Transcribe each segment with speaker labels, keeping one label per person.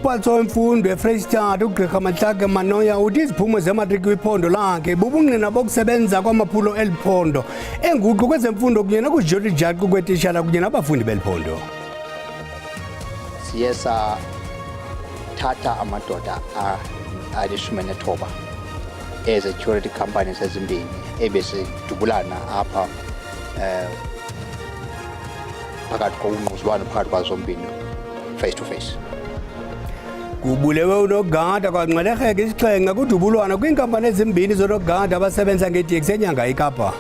Speaker 1: Umphatho wemfundo eFreystata uGqr Matlake Manoya uthi iziphumo zematriki kwiphondo lakhe bubungqina bokusebenza kwamaphulo eliphondo enguqu kwezemfundo kunye nokujula ijaqu kwetishala kunye nabafundi beliphondo.
Speaker 2: Siye sathatha amadoda ali-19 eze-security companies ezimbini ebesidubulana apha phakathi kokungquzulwana phakathi kwazo zombini face to face.
Speaker 1: Kubulewe unogada kwanxwelerheke isixhenxe kudubulwana kwiinkampani ezimbini zonogada abasebenza ngeteksi enyanga iKapa.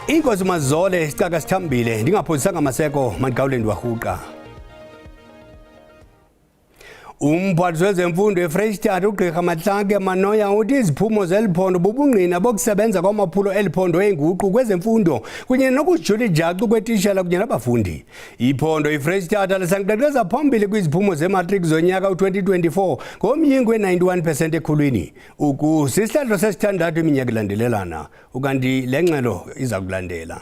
Speaker 1: Inkosi Mazole isicaka sithambile ndingaphosisanga maseko mandigawule ndiwarhuqa. Umphatho wezemfundo eFreystata uGqr Matlake Manoya uthi iziphumo zeliphondo bubungqina bokusebenza kwamaphulo eliphondo enguqu kwezemfundo kunye nokujula ijaqu kwetishala kunye nabafundi. Iphondo iFreystata lisankqeqeza phambili kwiziphumo zematriki zonyaka u-2024 ngomyingo we-91% ekhulwini. Uku sisihlandlo sesithandathu iminyaka ilandelelana ukanti le ngxelo iza kulandela.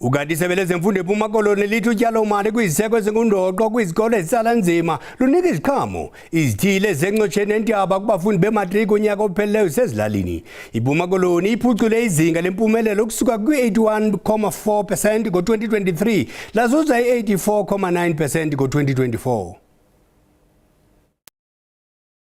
Speaker 1: Ukanti isebe lezemfundo eMpuma Koloni lithi utyalo-mali kwiziseko ezingundoqo kwizikolo ezitsala nzima lunika iziqhamo. Izithili ezisenkcotsheni entaba kubafundi bematriki unyaka opheleleyo sezilalini. iMpuma Koloni iphucule izinga lempumelelo ukusuka kwi-81.4% ngo-2023 lazuza i-84.9% ngo-2024.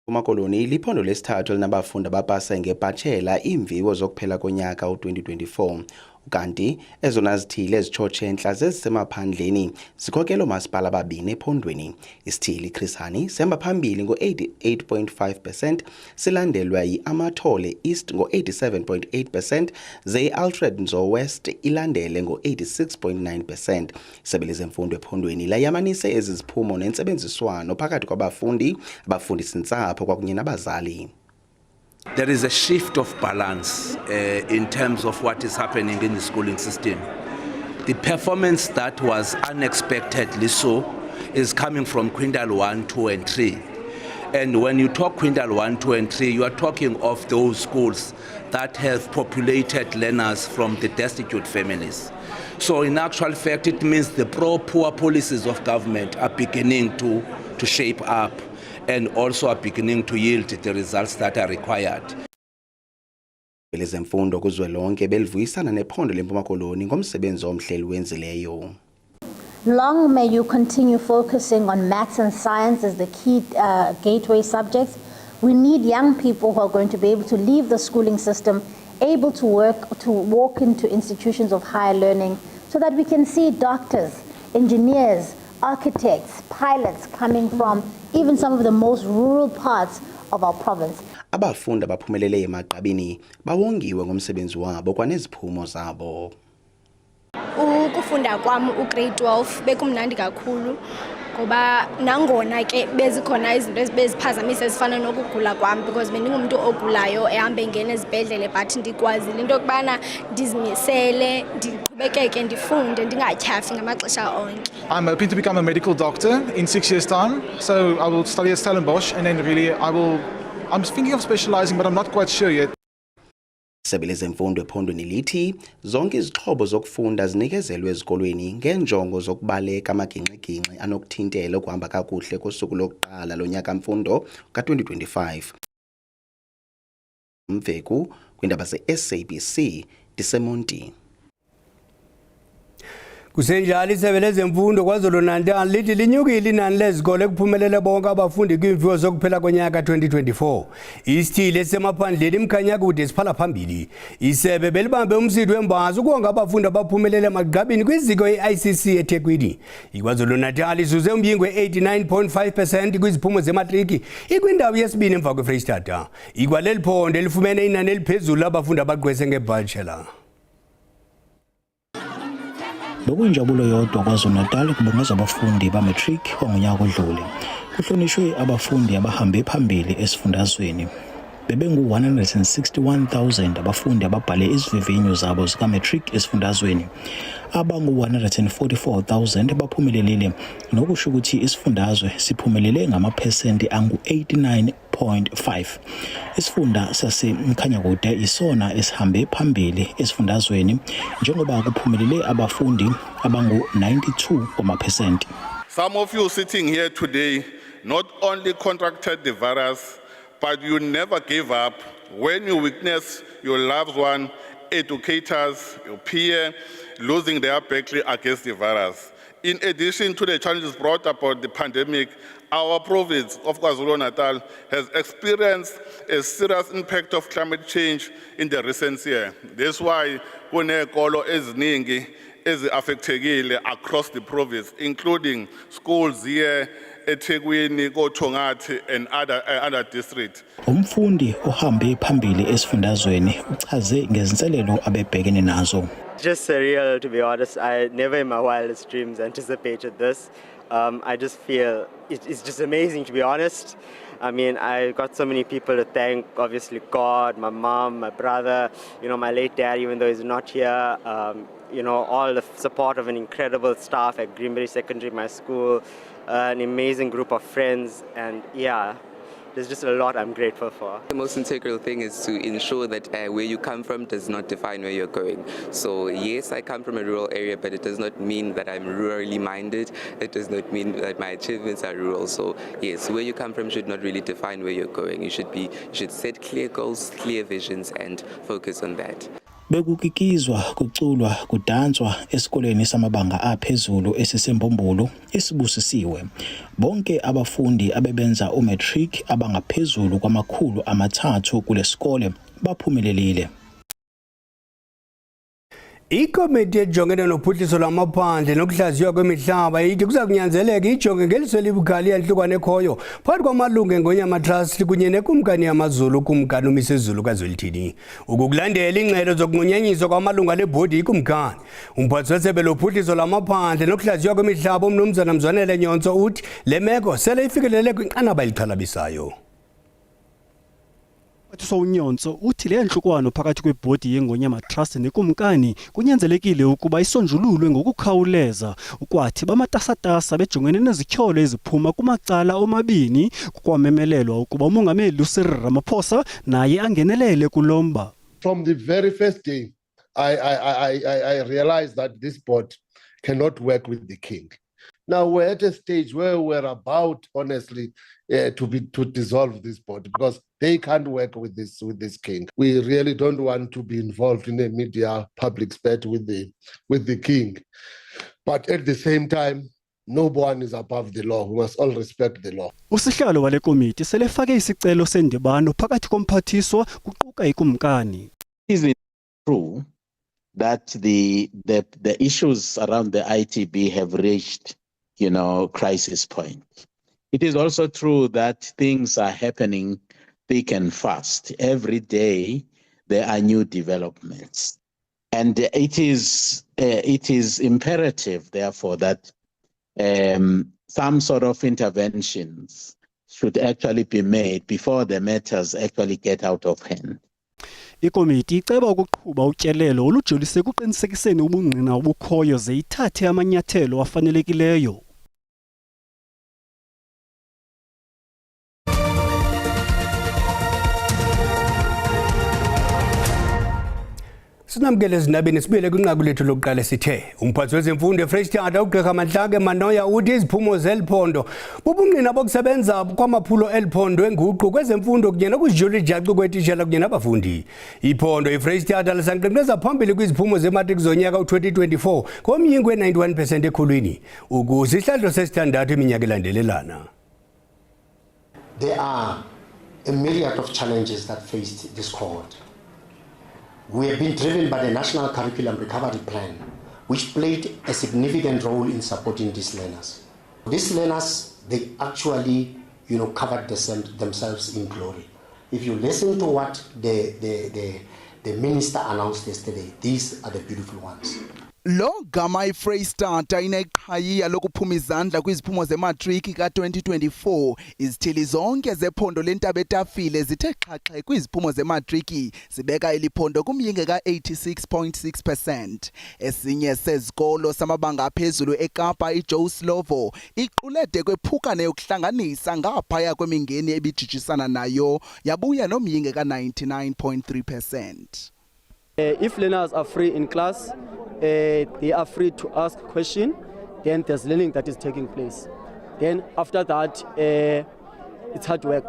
Speaker 3: iMpuma Koloni liphondo lesithathu elinabafundi abapasa ngebhatshela iimviwo zokuphela konyaka u-2024. Ukanti ezona zithili ezitshotshentla zezisemaphandleni zikhokelo masipala ababini ephondweni. Isithili Chris Hani sihamba phambili ngo-88.5%, silandelwa yi-Amathole East ngo-87.8%, ze i-Alfred Nzo West ilandele ngo-86.9%. Isebe lezemfundo ephondweni layamanise ezi ziphumo nentsebenziswano phakathi kwabafundi, abafundisi-ntsapho kwakunye nabazali.
Speaker 4: There is a shift of balance in terms of what is happening in the schooling system. The performance that was unexpectedly so is coming from quintile 1, 2 and 3. And when you talk quintile 1, 2 and 3, you are talking of those schools that have populated learners from the destitute families. So in actual fact, it means the pro-poor policies of government are beginning to shape up and also are beginning to yield the results that are required.
Speaker 3: Lezemfundo kuzwelonke belivuyisana nephondo leMpuma Koloni ngomsebenzi omhle wenzileyo.
Speaker 5: Long may you continue focusing on maths and science as the key gateway subjects. We need young people who are going to be able to leave the schooling system, able to walk into institutions of higher learning, so that we can see doctors, engineers, architects, pilots coming from even some of the most rural parts of our province.
Speaker 3: Abafundi abaphumelele emagqabini bawongiwe ngomsebenzi wabo kwaneziphumo zabo.
Speaker 6: Ukufunda kwami ugrade 12 bekumnandi kakhulu ngoba nangona ke bezikhona izinto ezibeziphazamisa ezifana nokugula kwami because bendingumuntu ogulayo ehambe ngene ezibhedlele but ndikwazile into yokubana ndizimisele ndiqhubekeke ndifunde ndingatyhafi ngamaxesha onke.
Speaker 7: I'm hoping to become a medical doctor in 6 years' time, so I will study at Stellenbosch and then really I'm thinking of specializing but I'm not quite sure yet.
Speaker 3: Isebe lezemfundo ephondweni lithi zonke izixhobo zokufunda zinikezelwe ezikolweni ngenjongo zokubaleka amagingxigingxi anokuthintela ukuhamba kakuhle kosuku lokuqala lonyaka mfundo ka-2025. Mveku kwindaba ze-SABC Disemonti.
Speaker 1: Kusenjalo isebe lezemfundo KwaZulu-Natal lithi linyukile inani lezikole kuphumelele bonke abafundi kwimviwo zokuphela konyaka 2024. Isithili esemaphandleni imkhanyakude siphala phambili. Isebe belibambe umsitho wembazo ukuwonga abafundi abaphumelele emagqabini kwiziko i-ICC eThekwini. iKwaZulu-Natal izuze umyingo we-89.5% kwiziphumo zematriki ikwindawo yesibini emva kweFreystata. Ikwaleli phondo elifumene inani eliphezulu labafundi abagqwese ngebachelor.
Speaker 8: Bekuyinjabulo yodwa KwaZulu-Natal kubongeza abafundi ba-matric wangonyaka odlule. Kuhlonishwe abafundi abahambe phambili esifundazweni. bebengu-161,000 abafundi ababhale izivivinyo zabo zika-matric esifundazweni. Abangu-144,000 baphumelelile, nokusho ukuthi isifundazwe siphumelele ngamaphesenti angu-89.5. Isifunda saseMkhanyakude isona esihambe phambili esifundazweni njengoba kuphumelele abafundi abangu-92%.
Speaker 9: Some of you sitting here today not only contracted the virus, but you never gave up when you witness your loved one, educators, your peer, losing their battle against the virus. In addition to the challenges brought about the pandemic, our province of KwaZulu-Natal has experienced a serious impact of climate change in the recent year. That's why kunezikolo eziningi ezi-affectekile across the province, including schools here, eThekwini, koThongathi and other districts.
Speaker 8: Umfundi ohambe phambili esifundazweni uchaze ngezinselelo abebhekene nazo.
Speaker 10: Just surreal, to be honest. I never in my wildest dreams anticipated this. I just feel it's just amazing, to be honest. I mean, I got so many people to thank, obviously God, my mom, my brother, my late dad, even though he's not here, all the support of an incredible staff at Greenberry Secondary, my school, an amazing group of friends, and yeah, there's just a lot I'm grateful for.
Speaker 11: The most integral thing is to ensure that where you come from does not define where you're going. So yes, I come from a rural area, but it does not mean that I'm rurally minded. It does not mean that my achievements are rural. So yes, where you come from should not really define where you're going. You should set clear goals, clear visions, and focus on that.
Speaker 8: Bekukikizwa, kuculwa, kudanswa esikoleni samabanga aphezulu esisembombulu esibusisiwe. Bonke abafundi abebenza umatric abangaphezulu kwama300 kule sikole baphumelelile.
Speaker 1: Ikomiti ejongene nophuhliso lwamaphandle nokuhlaziywa kwemihlaba ithi kuza kunyanzeleka ijonge ngeliso elibukhali yanhlukwane ekhoyo phakathi kwamalungu eNgonyama Trust kunye nekumkani yamaZulu kumkani uMisezulu kaZwelithini. Ukukulandela ingxelo zokunqunyanyiswa kwamalungu alebhodi ikumkani, umphathi wesebe lophuhliso lwamaphandle nokuhlaziywa kwemihlaba uMnumzana Mzwanele Nyonso uthi le meko sele ifikelele kwinqanaba elixhalabisayo.
Speaker 12: Unyonso uthi le nhlukwano phakathi kwebhodi yeNgonyama Trust nekumkani kunyanzelekile ukuba isonjululwe ngokukhawuleza ukwathi bamatasatasa bejongene nezityholo eziphuma kumacala omabini kukwamemelelwa ukuba umongameli Cyril Ramaphosa naye angenelele kulomba.
Speaker 13: From the very first day I realized that this board cannot work with the king. Now we're at a stage where we're about, honestly, to dissolve this board because they can't work with this king. We really don't want to be involved in a media public spat with the king, but at the same time, no one is above the law. We must all respect the law.
Speaker 12: Usihlalo wale komiti selefake isicelo sendibano phakathi komphathiswa kuquka ikumkani.
Speaker 14: Is it true that the issues around the ITB have reached crisis point? It is also true that things are happening thick and fast. Every day there are new developments. And it is imperative, therefore, that some sort of interventions should actually be made before the matters actually get out of hand.
Speaker 12: Ikomiti iceba ukuqhuba utyelelo olujolise kuqinisekiseni ubungqina obukhoyo ze ithathe amanyathelo afanelekileyo.
Speaker 1: Sinamkele ezinabeni sibile kwinqaku lethu lokuqala sithe umphathi wezemfundo eFreystata uGqr Manhlanga Manoya uthi iziphumo zeliphondo bubungqina bokusebenza kwamaphulo eliphondo enguqu kwezemfundo kunye nokuzijulijacu kwetitshala kunye nabafundi. Iphondo iFreystata lisanqenqeza phambili kwiziphumo zematric zonyaka u-2024 komyingo we-91% ekhulwini. Ukuze isihlandlo sesithandathu iminyaka elandelelana.
Speaker 15: There are a myriad of challenges that faced this cohort. We have been driven by the National Curriculum Recovery Plan, which played a significant role in supporting these learners. These learners, they actually, covered themselves in glory. If you listen to what the minister announced yesterday, these are the beautiful ones.
Speaker 16: Lo gama iFreystata ineqhayiya lokuphuma izandla kwiziphumo zematriki ka-2024. Izithili zonke zephondo leNtabetafile zithe xhaxhe kwiziphumo zematriki zibeka eliphondo kumyinge ka-86.6%. Esinye sezikolo samabanga aphezulu eKapa iJoe Slovo iqulede kwephukane yokuhlanganisa ngaphaya kwemingeni ebijijisana nayo yabuya nomyinge ka-99.3%.
Speaker 17: If learners are free in class, they are free to ask questions, then there's learning that is taking place. Then after that, it's hard work.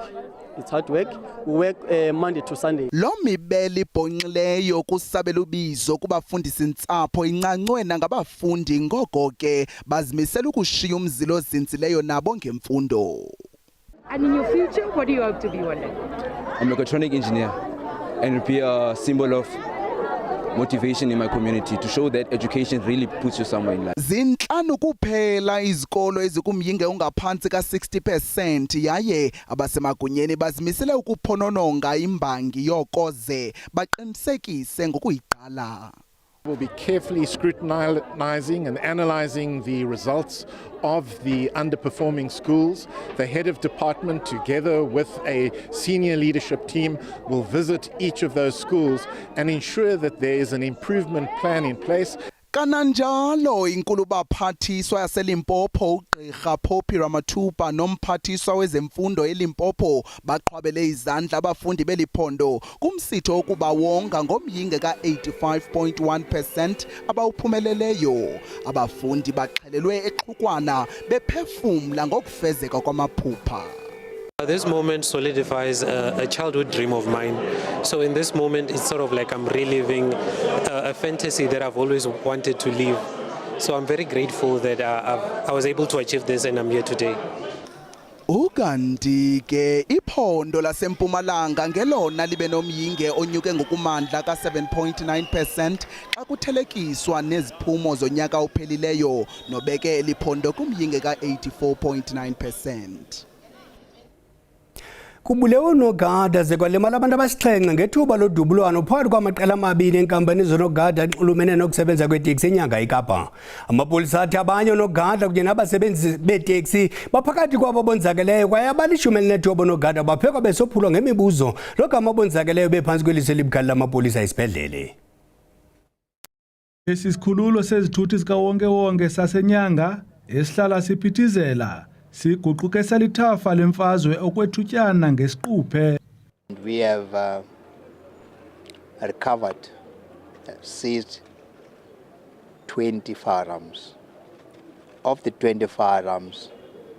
Speaker 17: It's hard work. We work Monday to Sunday.
Speaker 16: Lo mibeli ibhonxileyo kusabela ubizo kubafundisi ntsapho incancwena ngabafundi ngoko ke bazimisela ukushiya umzilo ozinzileyo nabo ngemfundo.
Speaker 18: And in your future, what do you hope to be one day?
Speaker 19: I'm a mechatronic engineer and be a symbol of motivation in my community to show that education really puts you somewhere in life.
Speaker 16: Zinhlanu kuphela izikolo ezikumyinge ongaphansi ka-60% yaye abasemagunyeni bazimisele ukuphonononga imbangi yokoze baqinisekise ngokuyiqala.
Speaker 20: We'll be carefully scrutinizing and analyzing the results of the underperforming schools. The head of department, together with a senior leadership team, will visit each of those schools and ensure that there is an improvement plan in place.
Speaker 16: Kananjalo inkulu baphathiswa yaseLimpopo uGqirha Phophi Ramathuba nomphathiswa wezemfundo eLimpopo baqhwabele izandla abafundi beliphondo kumsitho wokuba wonga ngomyinge ka-85.1% abawuphumeleleyo. Abafundi baxhelelwe exhukwana bephefumla ngokufezeka kwamaphupha.
Speaker 21: This moment solidifies a childhood dream of mine. So in this moment, it's sort of like I'm reliving a fantasy that I've always wanted to live. So I'm very grateful that I was able to achieve this and I'm here today.
Speaker 16: Ukanti ke iphondo laseMpumalanga ngelona libe nomyinge onyuke ngokumandla ka-7.9% xa kuthelekiswa neziphumo zonyaka ophelileyo nobeke eliphondo kumyinge ka-84.9%.
Speaker 1: Kubulewe unogada zekwalimala abantu abasixhenxe ngethuba lodubulwano phakathi kwamaqela amabili enkampani zonogada enxulumene nokusebenza kweteksi enyanga eKapa. Amapolisa athi abanye onogada kunye nabasebenzi beteksi baphakathi kwabo bonzakeleyo kwaye abali-19 bonogada baphekwa besophulwa ngemibuzo logama bonzakeleyo bephantsi kweliso elibukhali lamapolisa esibhedlele.
Speaker 22: Esi sikhululo sezithuthi zikawonke-wonke sasenyanga esihlala siphithizela siguquke salithafa lemfazwe okwethutyana ngesiquphe.
Speaker 2: We have recovered, seized 20 firearms. Of the 20 firearms,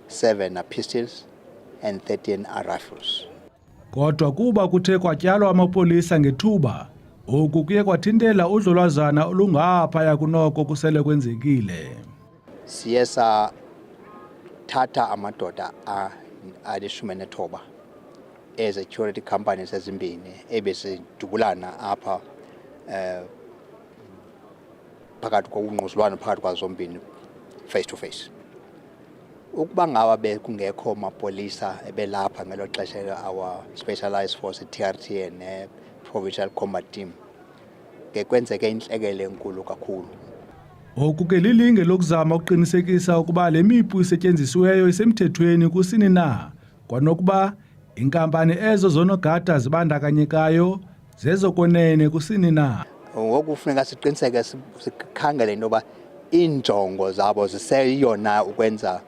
Speaker 2: 7 are pistols and 13 are rifles.
Speaker 22: Kodwa kuba kuthe kwatyalwa amapolisa ngethuba, oku kuye kwathintela udlolwazana olungaphaya kunoko kusele kwenzekile.
Speaker 2: Siyesa Tata amadoda ali-19 security companies ezimbini ebesijubulana apha phakathi kokungquzulwana phakathi kwazo zombini face to face. Ukuba ngaba bekungekho mapolisa ebelapha ngelo xesha our specialized force TRT ne provincial combat team kekwenzeke intlekele enkulu kakhulu.
Speaker 22: Oku ke lilinge lokuzama ukuqinisekisa ukuba le mipu isetyenzisiweyo isemthethweni kusini na kwanokuba inkampani ezo zonogada zibandakanyekayo zezokonene kusini na.
Speaker 2: Ngoku kufuneka siqiniseke sikhangele into yoba iinjongo zabo ziseyiyona ukwenza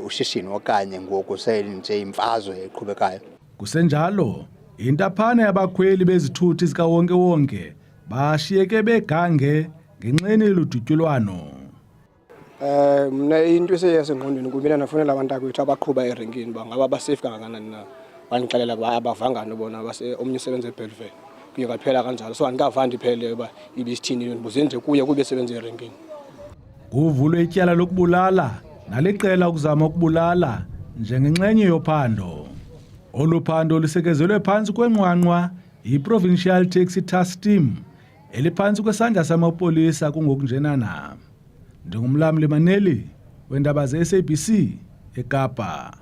Speaker 2: ushishino okanye ngoku nje imfazwe eqhubekayo.
Speaker 22: Kusenjalo intaphane yabakhweli bezithuthi zikawonke-wonke bashiyeke begange ngenxeni ludutyulwano.
Speaker 23: Mna into eseyasengqondweni kumina nafonela abantu akwethu abaqhuba erenkini bangaba basafe kangakanani na. Bandixelela ukuba abavangani bona omnye usebenza eBellville kuye kwaphela kanjalo. So andikava ndiphele uba ibisithini ndibuze nje kuye kube sebenza erenkini.
Speaker 22: Kuvulwe ityala lokubulala naleqela ukuzama ukubulala njengenxenye yophando. Olu phando lusekezelwe phantsi kwenqwanqwa yi-Provincial Taxi Task Team eliphantsi kwesandla samapolisa kungokunjenana. Ndingumlamli Maneli weendaba ze-SABC eKapa.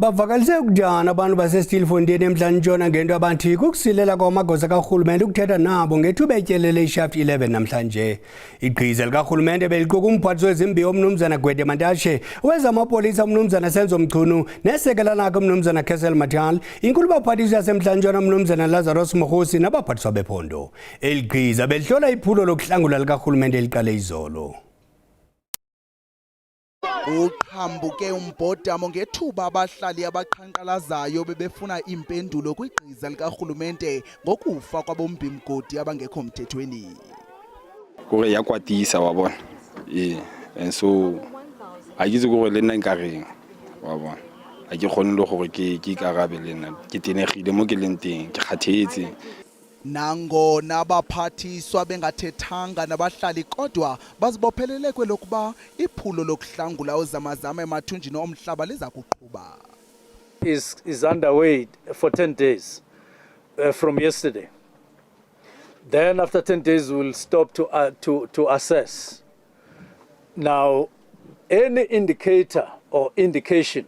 Speaker 1: Bavakalise ukujana abantu basestilfondeni emhlanje ngento abantu kukusilela kwamagosa karhulumente ukuthetha nabo ngethuba etyelele ishaft 11 namhlanje. Igqiza likarhulumente beliquka umphathiswa wezimbiwa umnumzana Gwede Mantashe, wezamapolisa umnumzana Senzo Mchunu, nesekela lakhe umnumzana Kessel Mathal, inkulu baphathiswa yasemhlanje umnumzana Lazarus Mokhosi nabaphathiswa bephondo. Eligqiza belihlola iphulo lokuhlangula likarhulumente eliqale izolo.
Speaker 16: Uqhambuke umbhodamo ngethuba abahlali abaqhankqalazayo bebefuna impendulo kwigqiza likarhulumente ngokufa kwabombimgodi abangekho mthethweni.
Speaker 4: Kore ya kwatisa wa bona. And so a itse gore le nna nkareng wa bona. A ke khone le gore ke karabe le nna. Ke tenegile mo ke leng teng, ke kgathetse.
Speaker 16: Nangona abaphathiswa bengathethanga nabahlali kodwa bazibophelele kwelokuba iphulo lokuhlangula ozamazama emathunjini omhlaba liza kuqhuba.
Speaker 5: Is underway for 10 days from yesterday. Then after 10 days we'll stop to assess. Now any indicator or indication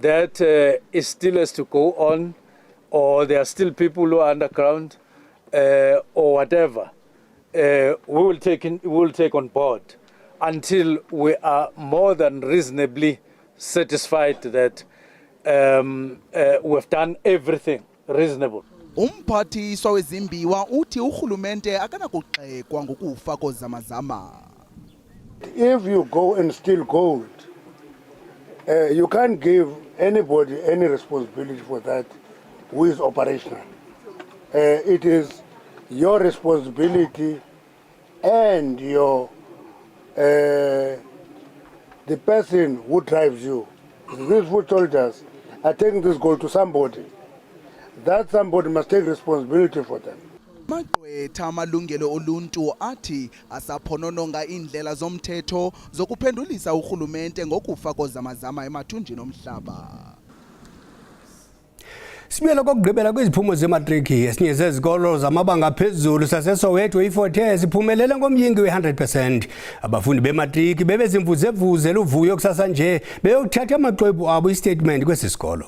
Speaker 5: that it still has to go on, or there are still people who are underground, or whatever, we will take on board until we are more than reasonably satisfied that we've done everything reasonable.
Speaker 16: Umphathiswa wezimbiwa uthi urhulumente akanakugxekwa ngokufa kozamazama.
Speaker 6: If you go and steal gold, you can't give anybody any responsibility for that who is operational. It is your responsibility and your the person who drives you. These foot soldiers are taking this gold to somebody. That somebody must take responsibility for them.
Speaker 16: Magqwetha amalungelo oluntu athi asaphonononga indlela zomthetho zokuphendulisa urhulumente ngokufa kozamazama emathunjini omhlaba.
Speaker 1: Sibuyela kokugqibela kwiziphumo zematriki esinye sezikolo zamabanga aphezulu saseSoweto iFort-Hare siphumelele ngomyingi we-100%. Abafundi bematriki bebezimvuze luvuyo kusasa nje beyothatha amaxwebhu abo istatement kwesi sikolo.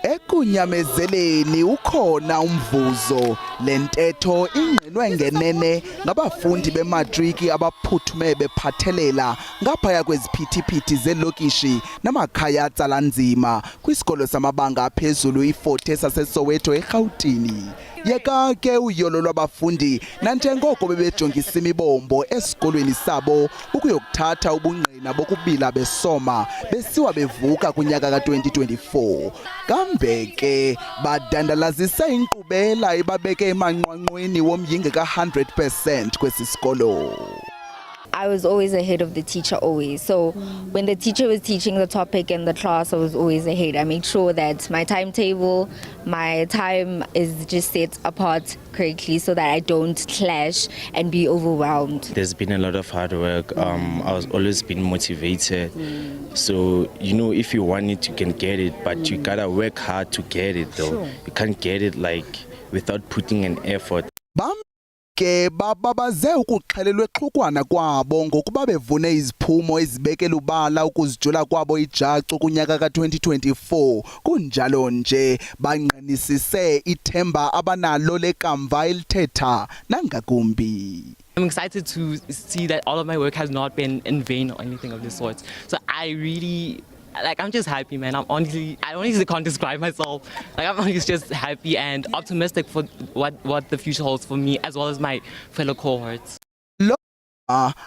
Speaker 16: Ekunyamezeleni ukhona umvuzo lentetho ingqinwe ngenene ngabafundi bematriki abaphuthume bephathelela ngaphaya kweziphithiphithi zelokishi namakhaya atsalanzima kwisikolo samabanga aphezulu iFort-Hare saseSoweto eGauteng. Yeka ke uyolo lwabafundi nanjengoko bebejongisa imibombo esikolweni sabo ukuyokuthatha ubungqina bokubila besoma besiwa bevuka kunyaka ka-2024. Kambe ke badandalazisa inkqubela ebabeke emanqwanqweni womyinge ka-100% kwesi sikolo.
Speaker 24: I was always ahead of the teacher, always. So when the teacher was teaching the topic in the class, I was always ahead. I made sure that my timetable, my time is just set apart correctly so that I don't clash and be overwhelmed.
Speaker 25: There's been a lot of hard work. I was always been motivated. So, you know, if you want it, you can get it, but you gotta work hard to get it though. Sure. You can't get it like without putting an effort.
Speaker 16: Ke babaze ukuxhelelwe xhukwana kwabo ngokuba bevune iziphumo ezibekela ubala ukuzijula kwabo ijacu kunyaka ka-2024. Kunjalo nje banqanisise ithemba abanalo lekamva elithetha nangakumbi.
Speaker 26: I'm excited to see that all of my work has not been in vain or anything of the sort. So I'm just happy, man. I honestly can't describe myself. I'm honestly just happy and optimistic for what the future holds for me as well as my fellow cohorts.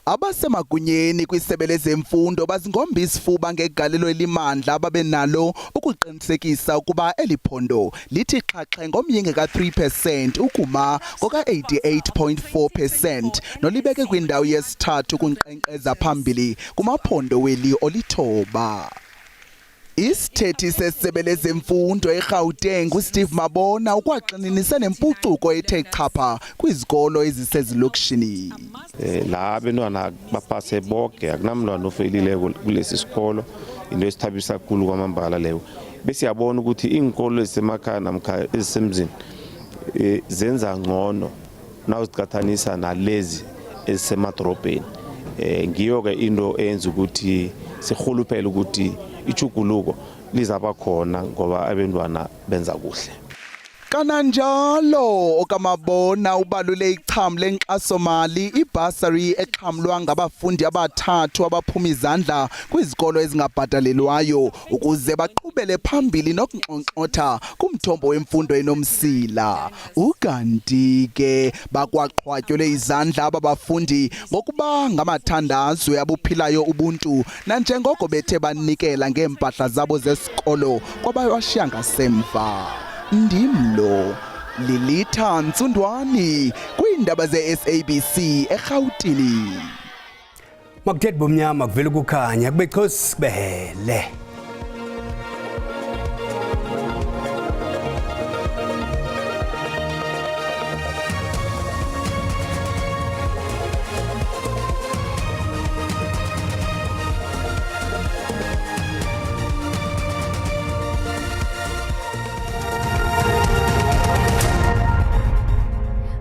Speaker 16: Abasemagunyeni kwisebe lezemfundo bazingomba isifuba ngegalelo elimandla ababenalo ukuqinisekisa ukuba eliphondo lithi xhaxhe ngomyinge ka-3% ukuma ngoka-88.4% nolibeke kwindawo yesithathu kunkqenkqeza phambili kumaphondo weli olithoba. Isithethi sesebe lezemfundo eGauteng uSteve Mabona ukwaxinisa nempucuko ethe chapha kwizikolo ezisezilokishini.
Speaker 27: La abantwana bapase bonke akunamntwana ofelile kulesi sikolo into esithabisa kakhulu kwamambala leyo. Bese yabona ukuthi izinkolo ezisemakhaya namkha ezisemzini zenza ngcono nawuziqathanisa nalezi ezisemadrobheni. ngiyo ke into eyenza ukuthi sihuluphele ukuthi ijuguluko lizaba khona ngoba abantwana benza kuhle.
Speaker 16: Kananjalo okamabona ubalule icham lenkxasomali ibasari exhamlwa ngabafundi abathathu abaphuma izandla kwizikolo ezingabhatalelwayo ukuze baqhubele phambili nokunxonxotha kumthombo wemfundo enomsila. Ukanti ke bakwaqhwatyelwe izandla ababafundi ngokuba ngamathandazwe abuphilayo ubuntu nanjengoko bethe banikela ngeempahla zabo zesikolo kwabawashiya ngasemva. Ndimlo Lilitha Ntsundwani kwiindaba ze-SABC eGauteng.
Speaker 1: Makuthethe bomnyama kuvela ukukhanya kube Khosi Sibele.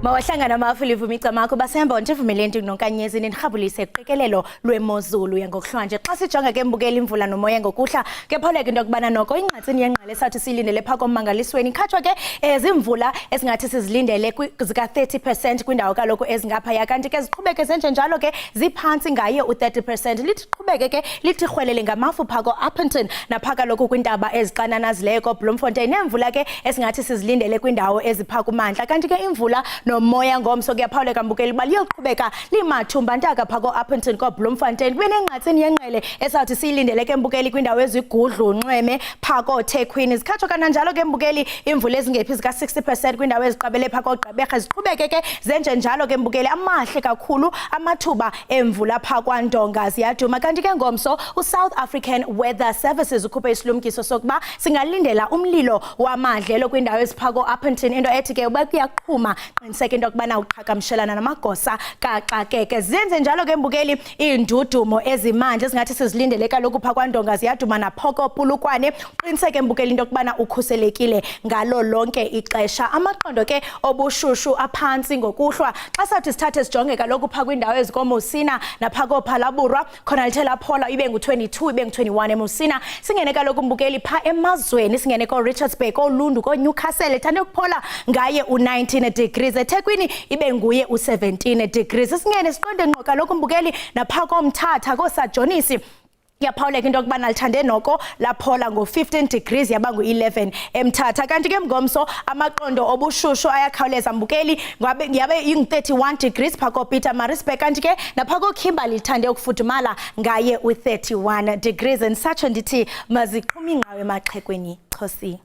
Speaker 3: Mawahlangana amafulivu micamako basemba ontevumelenti nonkanyezi nirhabulise qikelelo lwemozulu yangokuhlanje xa sijonga ke mbukela imvula nomoya ngokuhla ke pholeka into kubana noko ingqatsini yengqele sathi silindele phako mangalisweni ikhatshwa ke ezimvula esingathi sizilindele zika 30% kwindawo kaloko ezingapha ya kanti ke ziqhubeke senje njalo ke ziphantsi ngaye u30% lithi qhubeke ke lithi rhwelele ngamafu phako Upington naphaka lokho kwintaba eziqananazileyo ko Bloemfontein nemvula ke esingathi sizilindele kwindawo ezipha kumandla kanti ke imvula nomoya ngomso kuyaphawuleka mbukeli bali yoqhubeka limathumba ntaka phako Upington ko Bloemfontein kube nenqatsini yenqele esathi siyilindele ke mbukeli kwindawo ezigudlu unxweme phako thekwini zikhatshwa kananjalo ke mbukeli imvula ezingephi zika 60% kwindawo eziqabele phako Gqeberha ziqhubeke ke zenje njalo ke mbukeli amahle kakhulu amathuba emvula phakwa Ndonga ziyaduma kanti ke ngomso uSouth African Weather Services ukhuphe isilumkiso sokuba singalindela umlilo wamadlelo kwindawo eziphako Upington into ethi ke uba kuyaqhuma qiniseka into kubana uqhagamshelana namagosa kaxakeke zenze njalo ke mbukeli indudumo ezimandla ezingathi sizilindele kaloku phakwa Ndonga ziyaduma naphoko Pulukwane qiniseke mbukeli into kubana ukhuselekile ngalo lonke ixesha amaqondo ke obushushu aphansi ngokuhlwa xa sathi sithathe sijonge kaloku phakwa indawo ezikomosina naphako Phalaburwa khona lithe laphola ibe ngu22 ibe ngu21 eMosina singene kaloku mbukeli pha emazweni singene ko Richards Bay ko Lundu ko Newcastle ethande ukuphola ngaye u19 degrees eThekwini ibe nguye u17 degrees singene siqonde ngqo kaloku mbukeli naphako Mthatha ko Sajonisi yaphawuleka into kubana lithande noko laphola ngo15 degrees yaba ngu11 eMthatha kanti ke mngomso amaqondo obushushu ayakhawuleza mbukeli ngabe yabe ing31 degrees phako Pietermaritzburg kanti ke naphako Kimberley lithande ukufudumala ngaye u31 degrees and such ndithi maziqhuma ingqawe emaxhekweni Khosi.